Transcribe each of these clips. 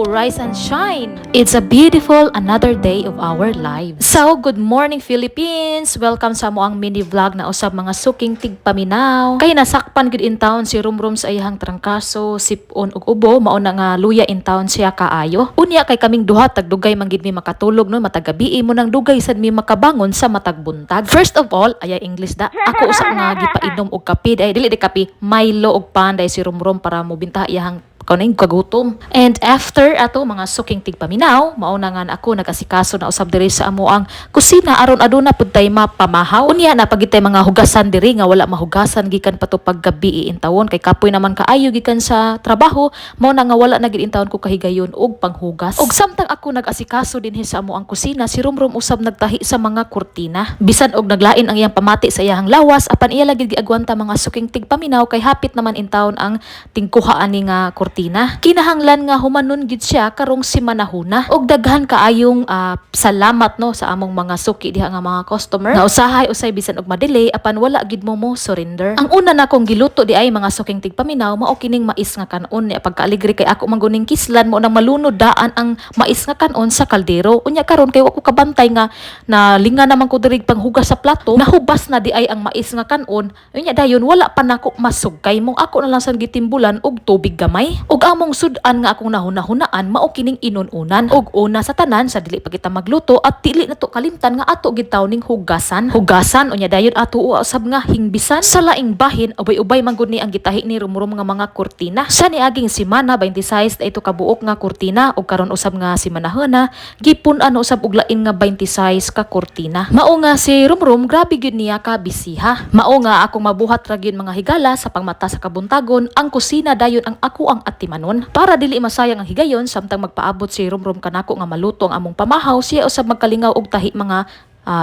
Hello, rise and shine! It's a beautiful another day of our lives. So, good morning Philippines! Welcome sa moang mini vlog na usab mga suking tigpaminaw. Kay nasakpan gid in town si Rumrum sa iyang trangkaso, sipon ug ubo, mao na nga luya in town siya kaayo. Unya kay kaming duha tagdugay man gid mi makatulog no, matagabi mo nang dugay sad mi makabangon sa matag buntag. First of all, ay English da. Ako usab nga gipainom og kape, dili di kape, Milo og panday si Rumrum para mo binta iyang kauning kagutom. And after ato mga suking tigpaminaw, mao na nga ako nagasikaso na usab diri sa amo ang kusina aron aduna pud tay mapamahaw. Unya na pagitay mga hugasan diri nga wala mahugasan gikan pa to paggabi intawon kay kapoy naman kaayo gikan sa trabaho, mao na nga wala na gid intawon ko kahigayon og panghugas. Og samtang ako nagasikaso dinhi sa amo ang kusina, si Rumrum usab nagtahi sa mga kurtina. Bisan og naglain ang iyang pamati sa iyang lawas, apan iya lagi giagwanta mga suking tigpaminaw kay hapit naman intawon ang tingkuha ani nga kurtina. Kinahanglan nga humanon gid siya karong simanahuna og daghan kaayong salamat no sa among mga suki diha nga mga customer na usahay usay bisan og madelay apan wala gid mo surrender. Ang una na kong giluto di ay mga suking tigpaminaw mao kining mais nga kanon ni pagkaaligre kay ako mangguning kislan mo nang malunod daan ang mais nga kanon sa kaldero. Unya karon kay wa ko kabantay nga na linga naman ko diri panghugas sa plato, nahubas na di ay ang mais nga kanon. Unya dayon wala pa nako masugkay mong ako na lang sang gitimbulan og tubig gamay. Og among sudan nga akong nahuna-hunaan mao kining inununan. Og una sa tanan sa dili pa kita magluto at dili na to kalimtan nga ato gid tawning hugasan. Hugasan unya dayon ato usab nga hingbisan sa laing bahin ubay-ubay man gud ni ang gitahi ni Rumrum nga mga kurtina. Sa niaging semana 26 ito kabuok nga kurtina og karon usab nga semanahuna gipun-an usab og lain nga 26 ka kurtina. Mao nga si Rumrum grabe gyud niya ka bisiha. Mao nga akong mabuhat ra gyud mga higala sa pangmata sa kabuntagon ang kusina dayon ang ako ang atimanon para dili masayang ang higayon samtang magpaabot si Rumrum kanako nga maluto ang among pamahaw, siya usab magkalingaw og tahi mga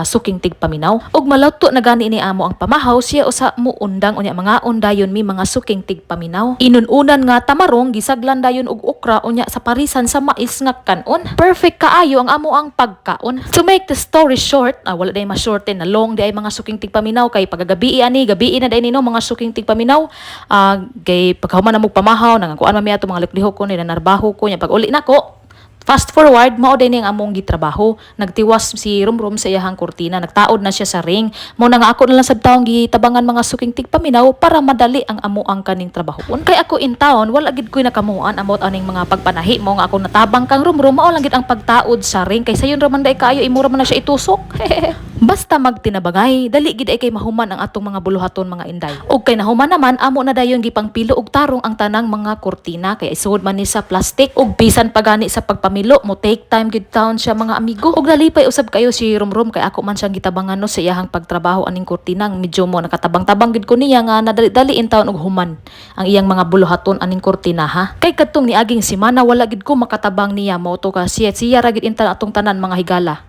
suking tigpaminaw. Og maluto na gani ni amo ang pamahaw, siya usa mo undang unya mga undayon mi mga suking tigpaminaw. Inununan nga tamarong gisaglan dayon og okra unya sa parisan sa mais nga kanon. Perfect kaayo ang amo ang pagkaon. To make the story short, wala day ma-shorten na long di ay mga suking tigpaminaw kay pagagabi ani gabi na day nino mga suking tigpaminaw. Kay pagkahuman na mo pamahaw nangakuan man mi ato mga liklihok ko ni narbaho ko nya pag uli nako. Fast forward, mao din ang among gitrabaho. Nagtiwas si Rumrum sa iyahang kurtina, nagtaod na siya sa ring. Mo na nga ako na lang sa taong gitabangan mga suking tigpaminaw para madali ang amo ang kaning trabahon. Kay ako in town, wala gid ko'y nakamuan amot aning mga pagpanahi mo nga ako natabang kang Rumrum, mao lang gid ang pagtaod sa ring. Kay sayon ra man day kaayo imura man na siya itusok. Basta magtinabagay, dali gid ay kay mahuman ang atong mga buluhaton mga inday. Og kay nahuman naman amo na dayon gipangpilo og tarong ang tanang mga kurtina kay isuod man ni sa plastic og bisan pagani sa pagpamilo mo take time gid taon siya mga amigo. Og nalipay usab kayo si Rumrum kay ako man siyang gitabangan no sa iyahang pagtrabaho aning kurtina medyo mo nakatabang-tabang gid ko niya nga nadali in taon og human ang iyang mga buluhaton aning kurtina ha. Kay kadtong niaging semana wala gid ko makatabang niya mo to ka siya ra gid intan atong tanan mga higala.